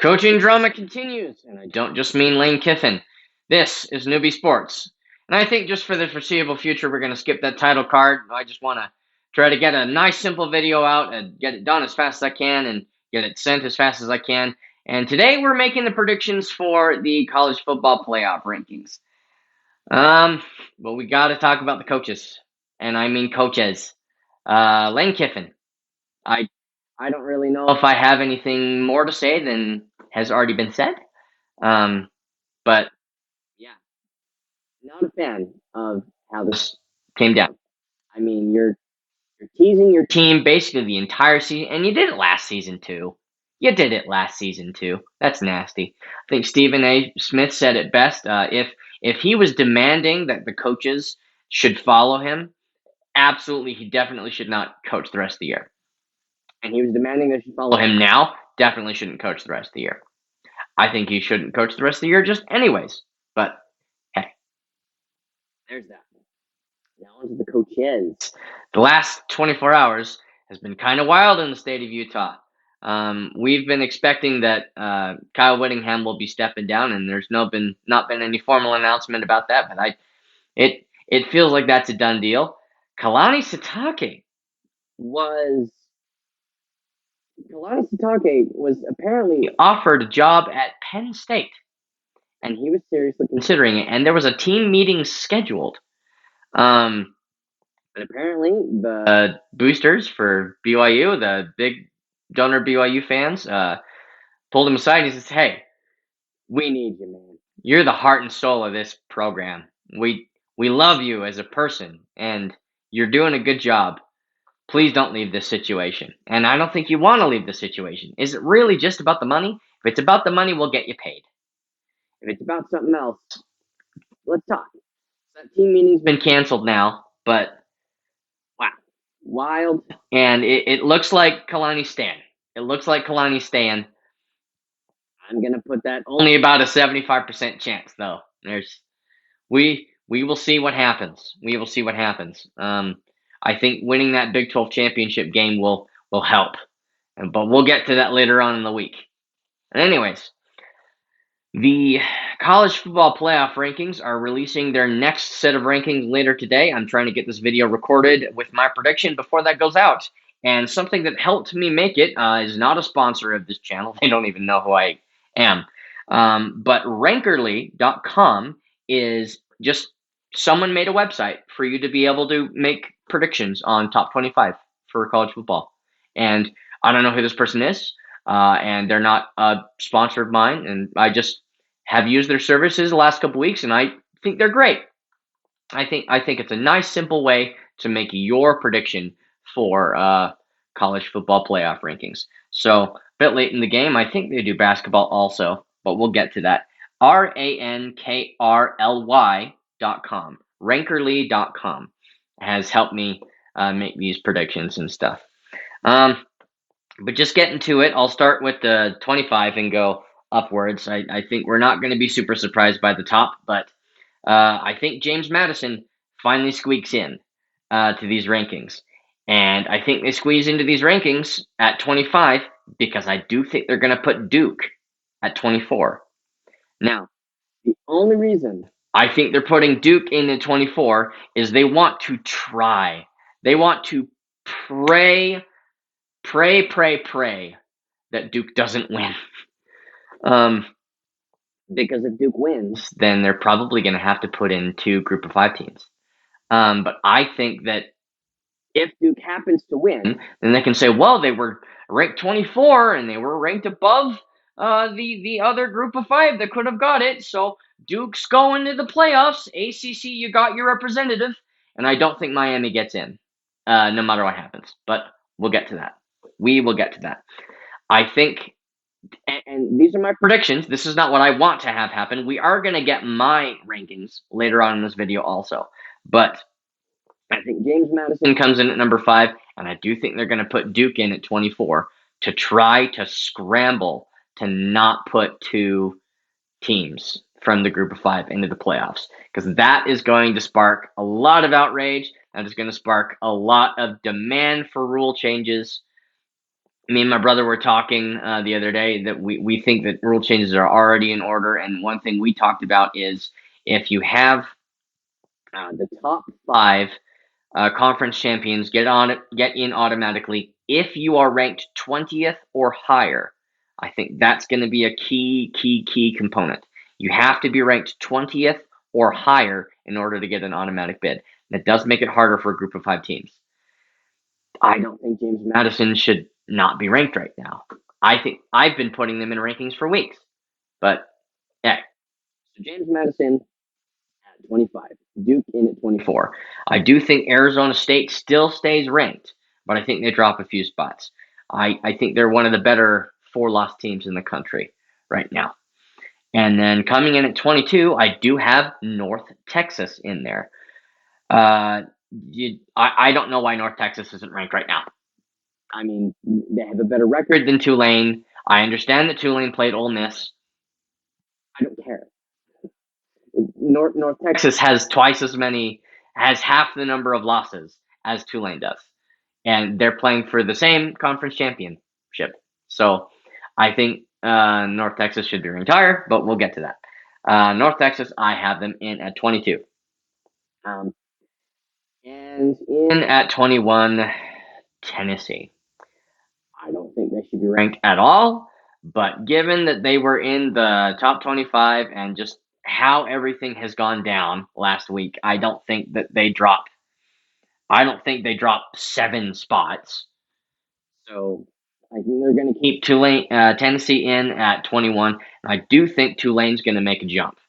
Coaching drama continues, and I don't just mean Lane Kiffin. This is Newbie Sports. And I think just for the foreseeable future, we're going to skip that title card. I just want to try to get a nice, simple video out and get it done as fast as I can and get it sent as fast as I can. And today we're making the predictions for the college football playoff rankings. But we got to talk about the coaches, and I mean coaches. Lane Kiffin. I I don't really know if I have anything more to say than has already been said. Um, but yeah, not a fan of how this came down. I mean, you're teasing your team basically the entire season, and you did it last season too. You did it last season too. That's nasty. I think Stephen A. Smith said it best. If he was demanding that the coaches should follow him, absolutely, he definitely should not coach the rest of the year. And he was demanding that you follow him now, definitely shouldn't coach the rest of the year. I think he shouldn't coach the rest of the year just anyways. But hey, there's that. Now onto the coaches. The last 24 hours has been kind of wild in the state of Utah. We've been expecting that Kyle Whittingham will be stepping down, and there's not been any formal announcement about that. But it feels like that's a done deal. Kalani Sitake was apparently offered a job at Penn State, and he was seriously considering it. And there was a team meeting scheduled. But apparently the boosters for BYU, the big donor BYU fans, pulled him aside. And he says, "Hey, we need you, man. You're the heart and soul of this program. We love you as a person, and you're doing a good job. Please don't leave this situation." And I don't think you want to leave the situation. Is it really just about the money? If it's about the money, we'll get you paid. If it's about something else, let's talk. That team meeting's been canceled now, but wow, wild. And it looks like Kalani's staying. It looks like Kalani's staying. I'm gonna put that only about a 75% chance, though. We will see what happens. We will see what happens. I think winning that Big 12 championship game will help, but we'll get to that later on in the week. And anyways, the college football playoff rankings are releasing their next set of rankings later today. I'm trying to get this video recorded with my prediction before that goes out. And something that helped me make it is not a sponsor of this channel. They don't even know who I am. But Rankerly.com is just someone made a website for you to be able to make predictions on top 25 for college football. And I don't know who this person is. And they're not a sponsor of mine, and I just have used their services the last couple weeks, and I think they're great. I think it's a nice, simple way to make your prediction for college football playoff rankings. So a bit late in the game, I think they do basketball also, but we'll get to that. Rankrly.com. Rankerly.com has helped me make these predictions and stuff. But just getting to it, I'll start with the 25 and go upwards. I think we're not going to be super surprised by the top, but I think James Madison finally squeaks in to these rankings. And I think they squeeze into these rankings at 25 because I do think they're going to put Duke at 24. Now, the only reason I think they're putting Duke in at 24 is they want to try. They want to pray that Duke doesn't win. Because if Duke wins, then they're probably going to have to put in 2 group of 5 teams. But I think that if Duke happens to win, then they can say, well, they were ranked 24 and they were ranked above the other group of 5 that could have got it. So Duke's going to the playoffs. ACC, you got your representative. And I don't think Miami gets in, no matter what happens. But we'll get to that. We will get to that. I think, and these are my predictions. This is not what I want to have happen. We are going to get my rankings later on in this video also. But I think James Madison comes in at number 5, and I do think they're going to put Duke in at 24 to try to scramble to not put 2 teams from the group of 5 into the playoffs. Because that is going to spark a lot of outrage. That is going to spark a lot of demand for rule changes. Me and my brother were talking the other day that we think that rule changes are already in order, and one thing we talked about is if you have the top five conference champions get in automatically if you are ranked 20th or higher. I think that's going to be a key component. You have to be ranked 20th or higher in order to get an automatic bid. That does make it harder for a group of 5 teams. I don't think James Madison should not be ranked right now. I think I've been putting them in rankings for weeks, but yeah. So James Madison at 25, Duke in at 24. I do think Arizona State still stays ranked, but I think they drop a few spots. I think they're one of the better 4-loss teams in the country right now. And then coming in at 22, I do have North Texas in there. I don't know why North Texas isn't ranked right now. I mean, they have a better record than Tulane. I understand that Tulane played Ole Miss. I don't care. North Texas has half the number of losses as Tulane does, and they're playing for the same conference championship. So, I think North Texas should be ranked higher, but we'll get to that. North Texas, I have them in at 22, and in at 21, Tennessee. I don't think they should be ranked at all, but given that they were in the top 25 and just how everything has gone down last week, I don't think they dropped 7 spots. So I think they're going to keep Tennessee in at 21. I do think Tulane's going to make a jump.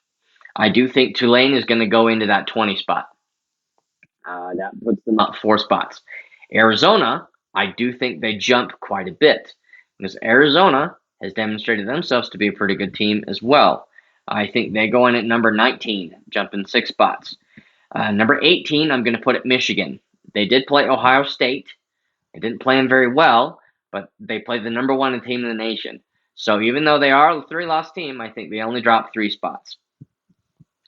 I do think Tulane is going to go into that 20 spot. That puts them up 4 spots. Arizona, I do think they jump quite a bit because Arizona has demonstrated themselves to be a pretty good team as well. I think they go in at number 19, jumping 6 spots. Number 18, I'm going to put at Michigan. They did play Ohio State. They didn't play them very well, but they played the number 1 team in the nation. So even though they are a 3-loss team, I think they only dropped 3 spots.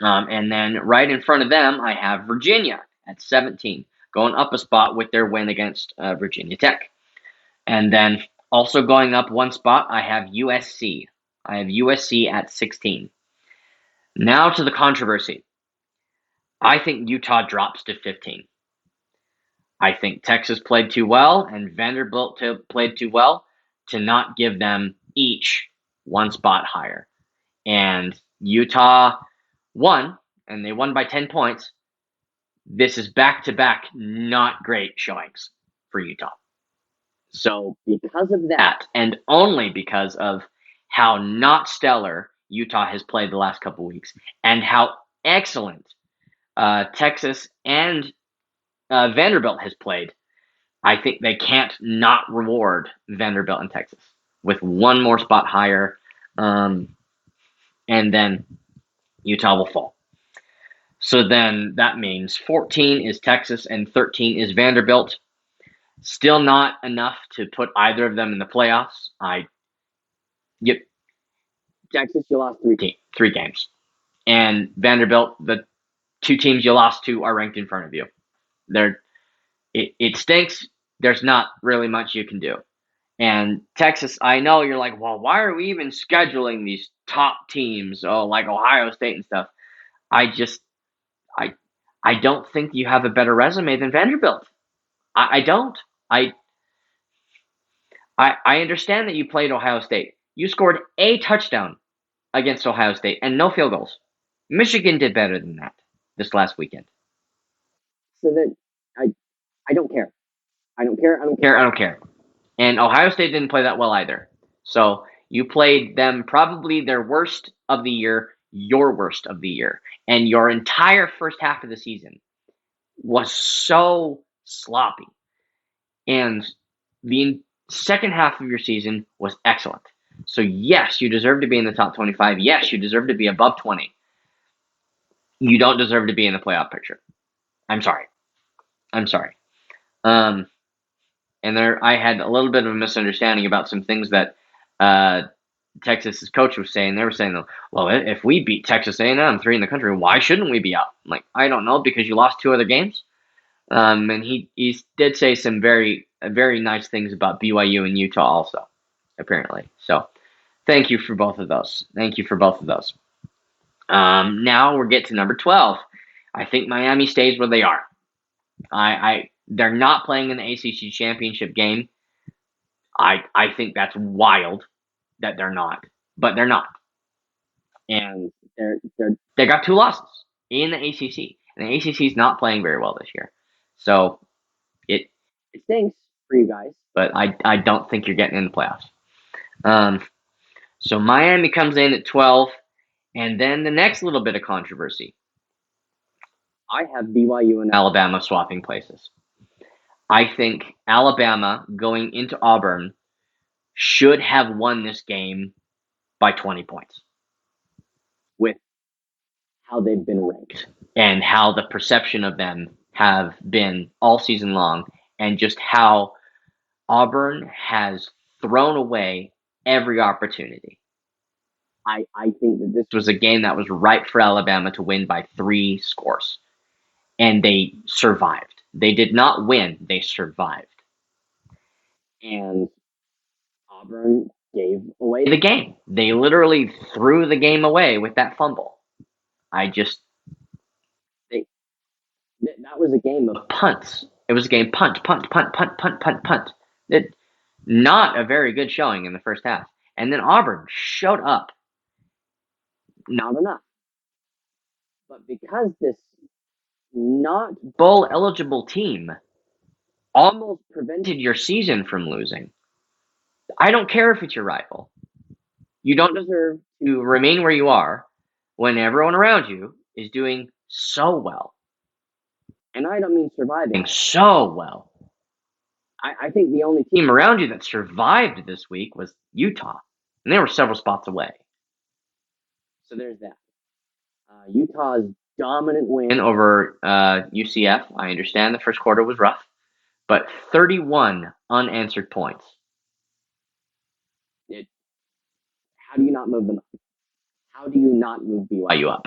And then right in front of them, I have Virginia at 17, going up a spot with their win against Virginia Tech. And then also going up 1 spot, I have USC. I have USC at 16. Now to the controversy. I think Utah drops to 15. I think Texas played too well and Vanderbilt played too well to not give them each 1 spot higher. And Utah won, and they won by 10 points. This is back-to-back not great showings for Utah. So because of that, and only because of how not stellar Utah has played the last couple weeks, and how excellent Texas and Vanderbilt has played, I think they can't not reward Vanderbilt and Texas with 1 more spot higher, and then Utah will fall. So then that means 14 is Texas and 13 is Vanderbilt. Still not enough to put either of them in the playoffs. Texas, you lost 3 games. And Vanderbilt, the 2 teams you lost to are ranked in front of you. It stinks. There's not really much you can do. And Texas, I know you're like, well, why are we even scheduling these top teams? Oh, like Ohio State and stuff. I don't think you have a better resume than Vanderbilt. I don't. I understand that you played Ohio State. You scored a touchdown against Ohio State and no field goals. Michigan did better than that this last weekend. So that I don't care. I don't care. And Ohio State didn't play that well either. So you played them probably their worst of the year, your worst of the year. And your entire first half of the season was so sloppy. And the second half of your season was excellent. So yes, you deserve to be in the top 25. Yes, you deserve to be above 20. You don't deserve to be in the playoff picture. I'm sorry. And I had a little bit of a misunderstanding about some things that Texas's coach was saying. They were saying, well, if we beat Texas A&M 3 in the country, why shouldn't we be out? I'm like, I don't know, because you lost 2 other games. And he did say some very nice things about BYU and Utah also, apparently. So thank you for both of those. Thank you for both of those. Now we're getting to number 12. I think Miami stays where they are. They're not playing in the ACC championship game. I think that's wild that they're not, but they're not, and they got 2 losses in the ACC, and the ACC is not playing very well this year. So it stinks for you guys, but I don't think you're getting in the playoffs. So Miami comes in at 12, and then the next little bit of controversy. I have BYU and Alabama swapping places. I think Alabama going into Auburn should have won this game by 20 points with how they've been ranked and how the perception of them have been all season long, and just how Auburn has thrown away every opportunity. I think that this was a game that was ripe for Alabama to win by 3 scores, and they survived. They did not win, they survived. And Auburn gave away the game. They literally threw the game away with that fumble. That was a game of punts. It was a game punt, punt, punt, punt, punt, punt, punt. Not a very good showing in the first half. And then Auburn showed up. Not enough. But because this not bowl eligible team almost prevented your season from losing, I don't care if it's your rival. You don't deserve to remain where you are when everyone around you is doing so well. And I don't mean surviving so well. I think the only team around you that survived this week was Utah, and they were several spots away. So there's that. Utah's dominant win over UCF. I understand the first quarter was rough, but 31 unanswered points. How do you not move them up? How do you not move BYU up?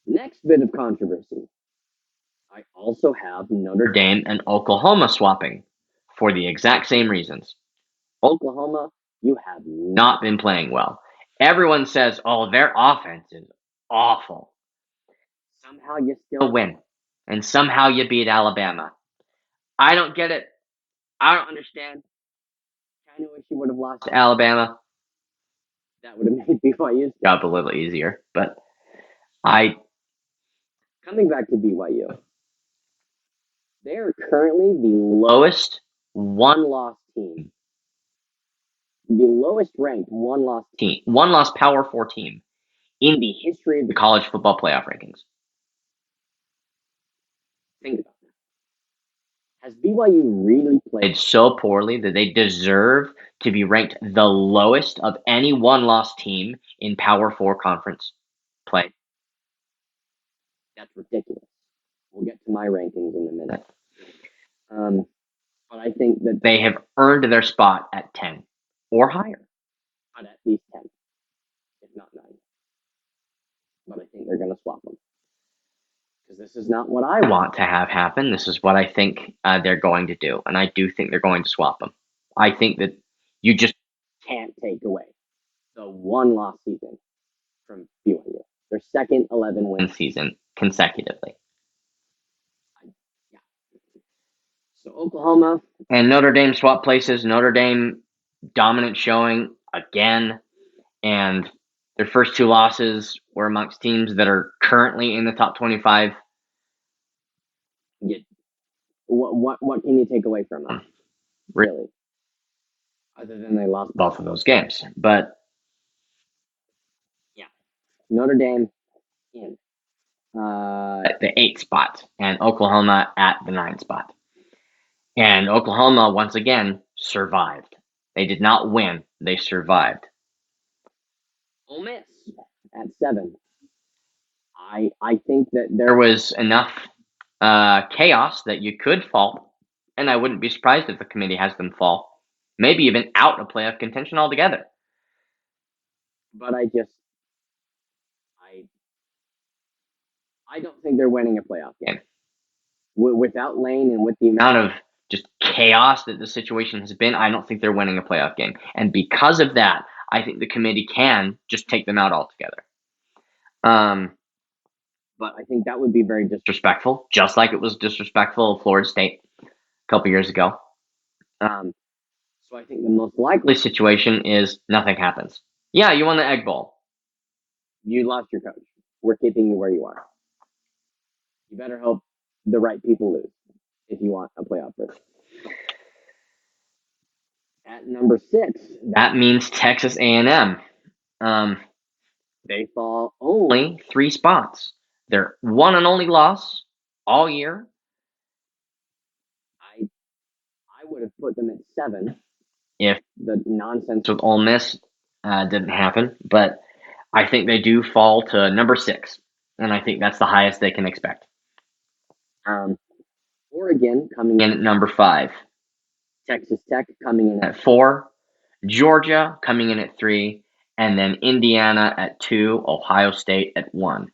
Next bit of controversy. I also have Notre Dame and Oklahoma swapping for the exact same reasons. Oklahoma, you have not been playing well. Everyone says, oh, their offense is awful. Somehow you still win, and somehow you beat Alabama. I don't get it. I don't understand. I wish you would have lost to Alabama. That would have made BYU's job a little easier. But coming back to BYU, they are currently the lowest one-loss team. The lowest ranked one-loss Power 4 team in the history of the college football playoff rankings. Think about that. Has BYU really played so poorly that they deserve to be ranked the lowest of any one-loss team in Power 4 conference play? That's ridiculous. We'll get to my rankings in a minute. But I think that they have earned their spot at 10 or higher. At least 10, if not 9. But I think they're going to swap them. Because this is not what I want to have happen. This is what I think they're going to do. And I do think they're going to swap them. I think that you just can't take away the one-loss season from BYU. Their second 11-win season consecutively. So Oklahoma and Notre Dame swap places. Notre Dame dominant showing again, and their first 2 losses were amongst teams that are currently in the top 25. What can you take away from them? Really? Other than they lost both of those games. But yeah, Notre Dame in the 8th spot, and Oklahoma at the 9th spot. And Oklahoma, once again, survived. They did not win. They survived. Ole Miss at 7. I think that there was enough chaos that you could fall, and I wouldn't be surprised if the committee has them fall. Maybe even out of playoff contention altogether. But I I don't think they're winning a playoff game. Without Lane and with the amount of just chaos that the situation has been, I don't think they're winning a playoff game. And because of that, I think the committee can just take them out altogether. But I think that would be very disrespectful, just like it was disrespectful of Florida State a couple years ago. So I think the most likely situation is nothing happens. Yeah, you won the Egg Bowl. You lost your coach. We're keeping you where you are. You better hope the right people lose if you want a playoff berth. At number 6, that means Texas A&M. They fall only 3 spots. Their one and only loss all year. I would have put them at 7 if the nonsense with Ole Miss didn't happen, but I think they do fall to number 6, and I think that's the highest they can expect. Oregon coming in at number 5, Texas Tech coming in at 4, Georgia coming in at 3, and then Indiana at 2, Ohio State at 1.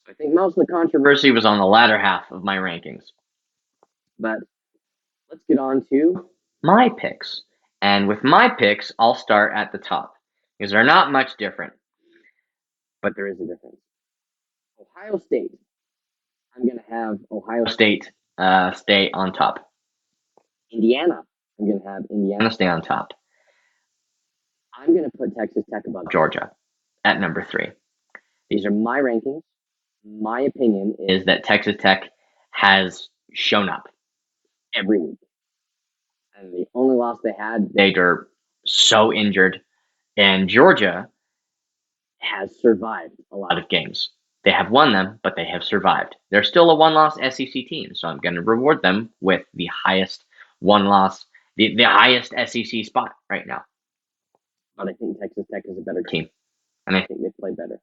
I think most of the controversy was on the latter half of my rankings. But let's get on to my picks. And with my picks, I'll start at the top because they're not much different. But there is a difference. Ohio State. I'm going to have Ohio State stay on top. Indiana. I'm going to have Indiana stay on top. I'm going to put Texas Tech above Georgia at number 3. These are my rankings. My opinion is that Texas Tech has shown up every week. And the only loss they had, they were so injured. And Georgia has survived a lot of games. They have won them, but they have survived. They're still a one-loss SEC team, so I'm going to reward them with the highest one-loss, the highest SEC spot right now. But I think Texas Tech is a better team, and I think they play better.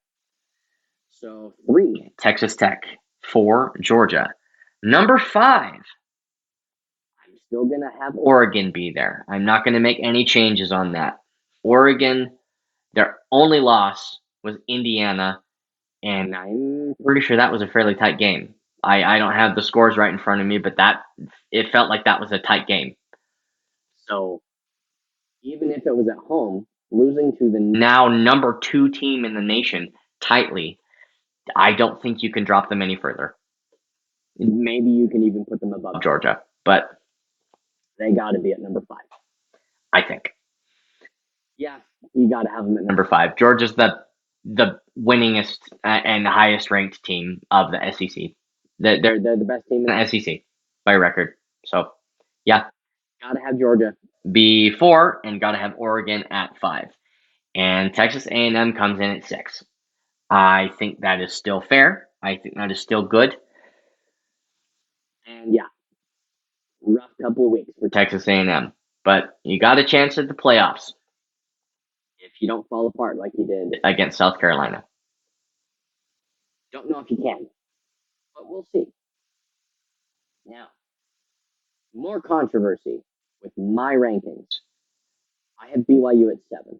So 3, Texas Tech. 4, Georgia. Number 5, I'm still going to have Oregon be there. I'm not going to make any changes on that. Oregon, their only loss was Indiana, and I'm pretty sure that was a fairly tight game. I don't have the scores right in front of me, but it felt like that was a tight game. So even if it was at home, losing to the now number 2 team in the nation tightly, I don't think you can drop them any further. Maybe you can even put them above Georgia, but they got to be at number 5, I think. Yeah, you got to have them at number 5. Georgia's the winningest and highest ranked team of the SEC. They're the best team in the SEC by record. So, yeah, got to have Georgia be 4 and got to have Oregon at 5. And Texas A&M comes in at 6. I think that is still fair. I think that is still good. And yeah, rough couple of weeks for Texas A&M. But you got a chance at the playoffs if you don't fall apart like you did against South Carolina. Don't know if you can, but we'll see. Now, more controversy with my rankings. I have BYU at 7.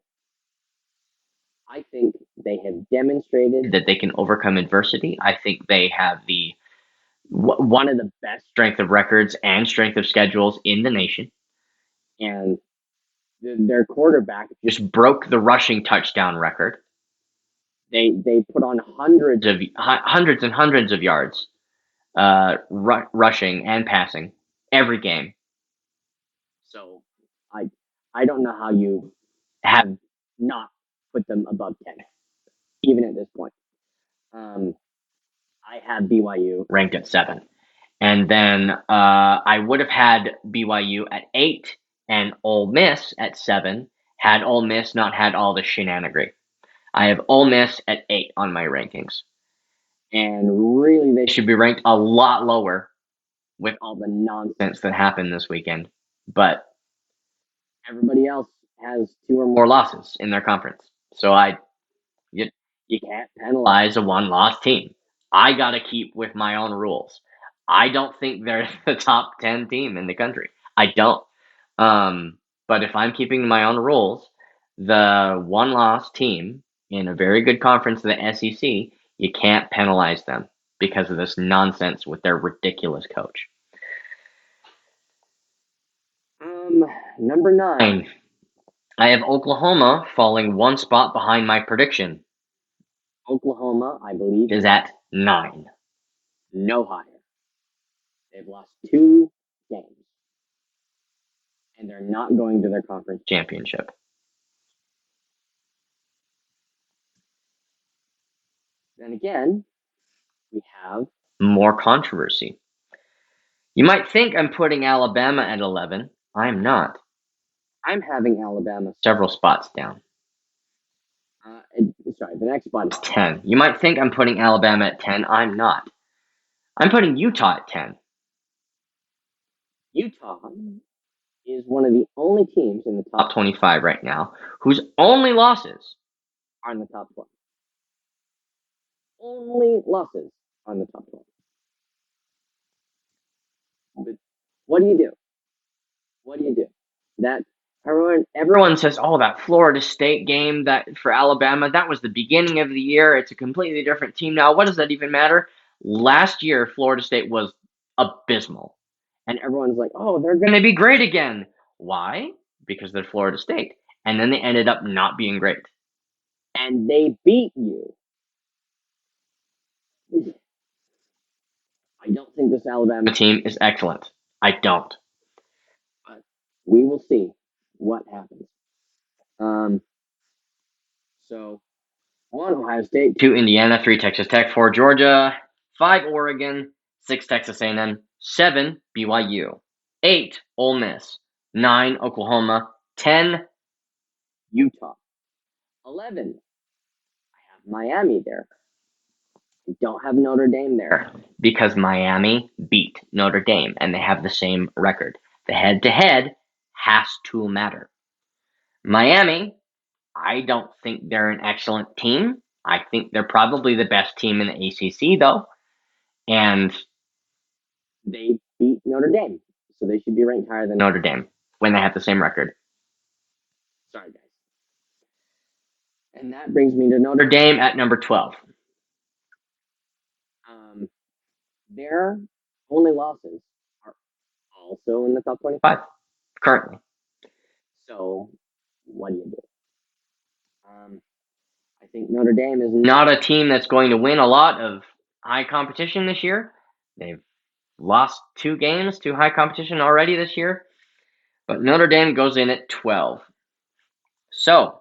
I think they have demonstrated that they can overcome adversity. I think they have one of the best strength of records and strength of schedules in the nation. And their quarterback just broke the rushing touchdown record. They put on hundreds and hundreds of yards rushing and passing every game. So I don't know how you have not put them above 10, even at this point. I have BYU ranked at 7. And then I would have had BYU at 8 and Ole Miss at 7 had Ole Miss not had all the shenanigans. I have Ole Miss at 8 on my rankings. And really, they should be ranked a lot lower with all the nonsense that happened this weekend. But everybody else has 2 or more losses in their conference. So you can't penalize a one-loss team. I got to keep with my own rules. I don't think they're the top 10 team in the country. I don't. But if I'm keeping my own rules, the one-loss team in a very good conference, the SEC, you can't penalize them. because of this nonsense with their ridiculous coach. Number 9. I have Oklahoma falling one spot behind my prediction. Oklahoma, I believe, is at 9. No higher. They've lost 2 games. And they're not going to their conference championship. Then again, we have more controversy. You might think I'm putting Alabama at 11. I'm not. I'm having Alabama several spots down. The next spot is 10. You might think I'm putting Alabama at 10. I'm not. I'm putting Utah at 10. Utah is one of the only teams in the top 25 right now whose only losses are in the top 12. Only losses are in the top 12. But what do you do? What do you do? That everyone says, oh, that Florida State game that for Alabama, that was the beginning of the year. It's a completely different team now. What does that even matter? Last year, Florida State was abysmal. And everyone's like, oh, they're going to be great again. Why? Because they're Florida State. And then they ended up not being great. And they beat you. I don't think this Alabama team is excellent. I don't. But we will see what happens. So 1 Ohio State, 2 Indiana, 3 Texas Tech, 4 Georgia, 5 Oregon, 6 Texas A&M, 7 BYU, 8 Ole Miss, 9 Oklahoma, 10 Utah, 11 I have Miami there. I don't have Notre Dame there because Miami beat Notre Dame and they have the same record. The head-to-head has to matter. Miami, I don't think they're an excellent team. I think they're probably the best team in the ACC, though. And they beat Notre Dame, so they should be ranked higher than Notre Dame when they have the same record. Sorry, guys. And that brings me to Notre Dame at number 12. Their only losses are also in the top 25 currently. So, what do you do? I think Notre Dame is not a team that's going to win a lot of high competition this year. They've lost 2 games to high competition already this year. But Notre Dame goes in at 12. So,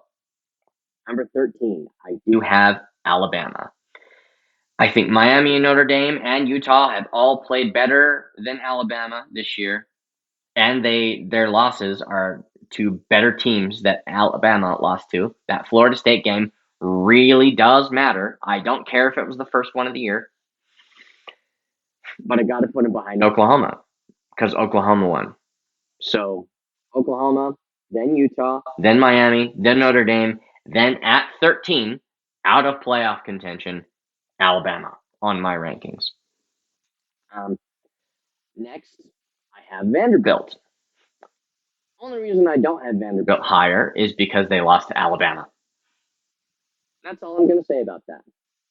number 13, I do have Alabama. I think Miami and Notre Dame and Utah have all played better than Alabama this year. And their losses are to better teams that Alabama lost to. That Florida State game really does matter. I don't care if it was the first one of the year. But I got to put it behind Oklahoma because Oklahoma won. So, Oklahoma, then Utah, then Miami, then Notre Dame, then at 13, out of playoff contention, Alabama on my rankings. Next, I have Vanderbilt. Only reason I don't have Vanderbilt higher is because they lost to Alabama. That's all I'm going to say about that.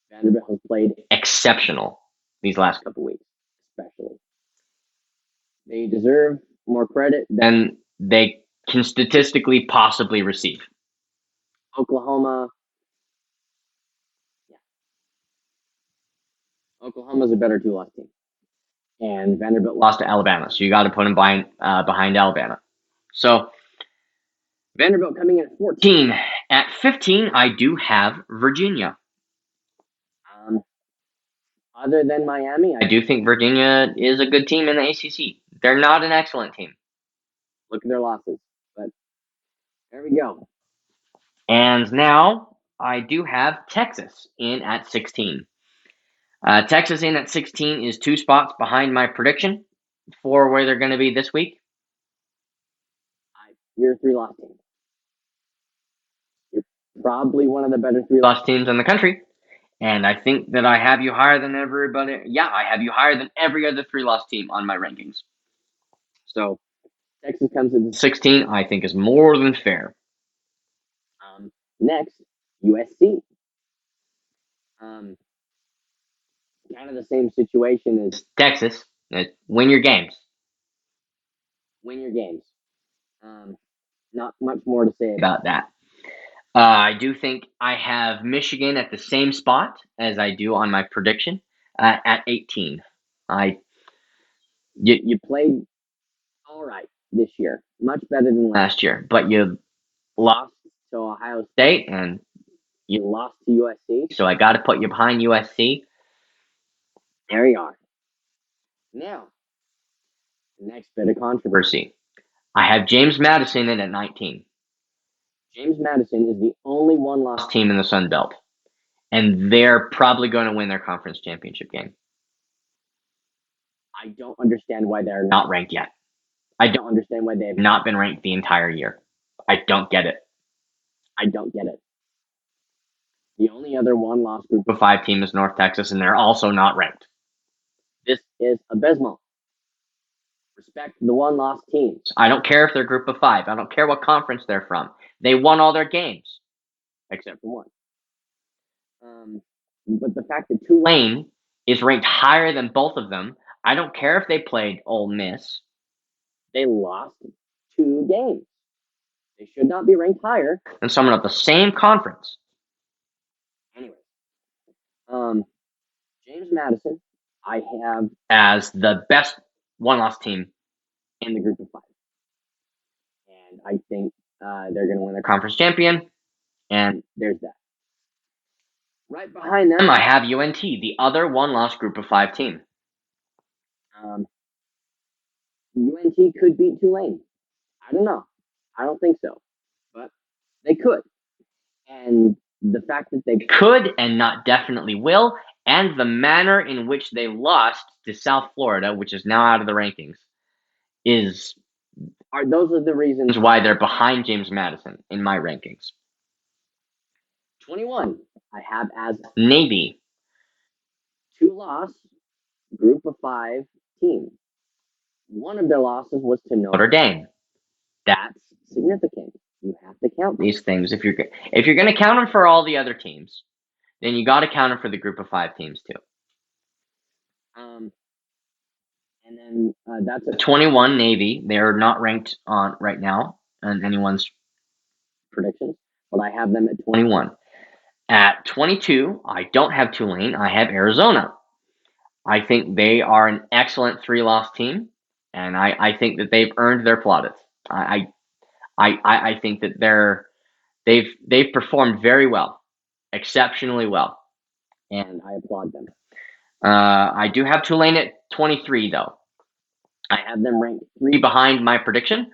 Vanderbilt has played exceptional these last couple weeks, especially. They deserve more credit than they can statistically possibly receive. Oklahoma's a better 2-loss team. And Vanderbilt lost to Alabama, so you got to put them behind Alabama. So, Vanderbilt coming in at 14. At 15, I do have Virginia. Other than Miami, I do think Virginia is a good team in the ACC. They're not an excellent team. Look at their losses. But there we go. And now, I do have Texas in at 16. Texas in at 16 is 2 spots behind my prediction for where they're going to be this week. You're a 3-loss team. You're probably one of the better 3-loss teams in the country. And I think that I have you higher than everybody. Yeah, I have you higher than every other 3-loss team on my rankings. So, Texas comes in 16, I think is more than fair. Next, USC. kind of the same situation as Texas. Win your games. Win your games. Not much more to say about that. I do think I have Michigan at the same spot as I do on my prediction at 18. I you played all right this year, much better than last year, but you lost to Ohio State and you lost to USC. So I got to put you behind USC. There you are. Now, the next bit of controversy. I have James Madison in at 19. James Madison is the only one-loss team in the Sun Belt, and they're probably going to win their conference championship game. I don't understand why they're not ranked yet. I don't understand why they have not been ranked the entire year. I don't get it. I don't get it. The only other one-loss group of 5 team is North Texas, and they're also not ranked. This is abysmal. Respect the one-loss teams. I don't care if they're group of 5. I don't care what conference they're from. They won all their games, except for one. But the fact that Tulane is ranked higher than both of them, I don't care if they played Ole Miss. They lost 2 games. They should not be ranked higher than someone of the same conference. Anyway, James Madison, I have as the best one-loss team in the group of 5. And I think they're going to win their conference champion, and there's that. Right behind them, I have UNT, the other one-loss group of 5 team. UNT could beat Tulane. I don't know. I don't think so. But they could. And the fact that they could and not definitely will, and the manner in which they lost to South Florida, which is now out of the rankings, those are the reasons why they're behind James Madison in my rankings. 21, I have as Navy. 2-loss, group of 5 team. One of their losses was to Notre Dame. That's significant. You have to count these things. If you're going to count them for all the other teams, then you got to count them for the group of 5 teams too. And then that's a 21 Navy. They're not ranked on right now on anyone's predictions, but I have them at 21. At 22, I don't have Tulane. I have Arizona. I think they are an excellent 3-loss team, and I think that they've earned their plaudits. I think that they've performed very well, exceptionally well, and I applaud them. I do have Tulane at 23, though. I have them ranked 3 behind my prediction,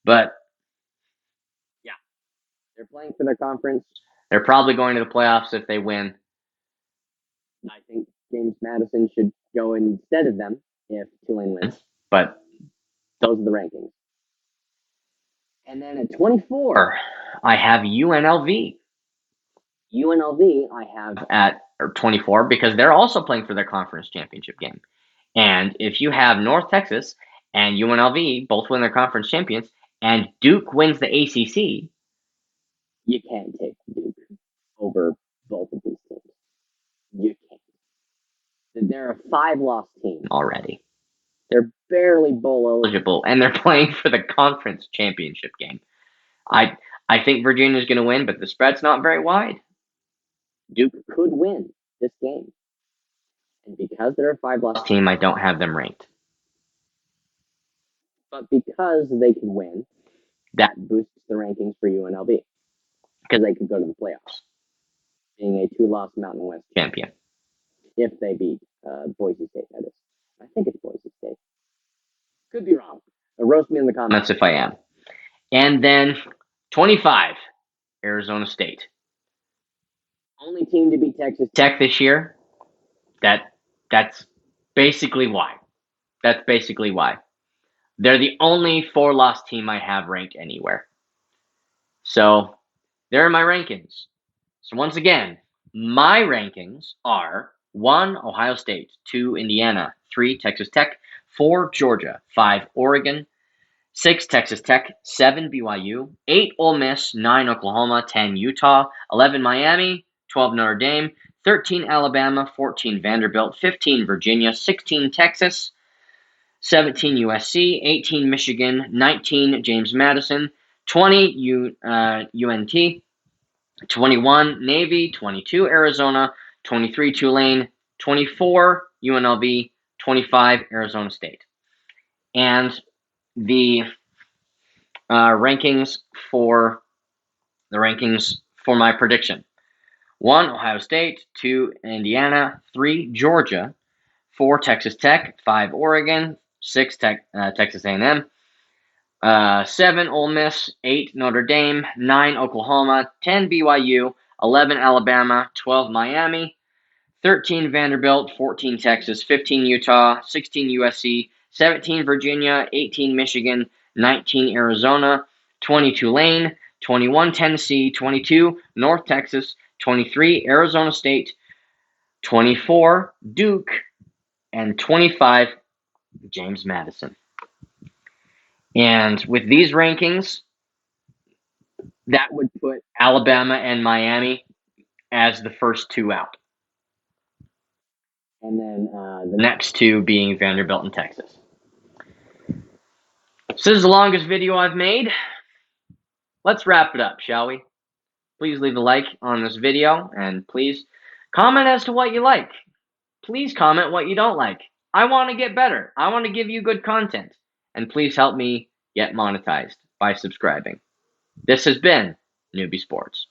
but yeah, they're playing for their conference. They're probably going to the playoffs if they win. I think James Madison should go instead of them if Tulane wins, but those are the rankings. And then at 24, I have UNLV. UNLV I have at 24 because they're also playing for their conference championship game. And if you have North Texas and UNLV both win their conference champions, and Duke wins the ACC, you can't take Duke over both of these teams. You can't. They're a 5-loss team already. They're barely bowl eligible, and they're playing for the conference championship game. I think Virginia's going to win, but the spread's not very wide. Duke could win this game. And because they're a 5-loss team, I don't have them ranked. But because they could win, that boosts the rankings for UNLV. Because they could go to the playoffs, being a 2-loss Mountain West champion. If they beat Boise State, that is. I think it's Boise State. Could be wrong. Roast me in the comments if I am. And then 25, Arizona State. Only team to beat Texas Tech this year. That's basically why. That's basically why. They're the only 4-loss team I have ranked anywhere. So, there are my rankings. So once again, my rankings are 1, Ohio State, 2, Indiana, 3, Texas Tech, 4, Georgia, 5, Oregon, 6, Texas Tech, 7, BYU, 8, Ole Miss, 9, Oklahoma, 10, Utah, 11, Miami, 12, Notre Dame, 13 Alabama, 14 Vanderbilt, 15 Virginia, 16 Texas, 17 USC, 18 Michigan, 19 James Madison, 20 UNT, 21 Navy, 22 Arizona, 23 Tulane, 24 UNLV, 25 Arizona State. And the rankings for my prediction: 1 Ohio State, 2 Indiana, 3 Georgia, 4 Texas Tech, 5 Oregon, 6 Texas A&M, 7 Ole Miss, 8 Notre Dame, 9 Oklahoma, 10 BYU, 11 Alabama, 12 Miami, 13 Vanderbilt, 14 Texas, 15 Utah, 16 USC, 17 Virginia, 18 Michigan, 19 Arizona, 20 Tulane, 21 Tennessee, 22 North Texas, 23 Arizona State, 24 Duke, and 25 James Madison. And with these rankings, that would put Alabama and Miami as the first two out. And then the next two being Vanderbilt and Texas. So this is the longest video I've made. Let's wrap it up, shall we? Please leave a like on this video, and please comment as to what you like. Please comment what you don't like. I want to get better. I want to give you good content. And please help me get monetized by subscribing. This has been Newbie Sports.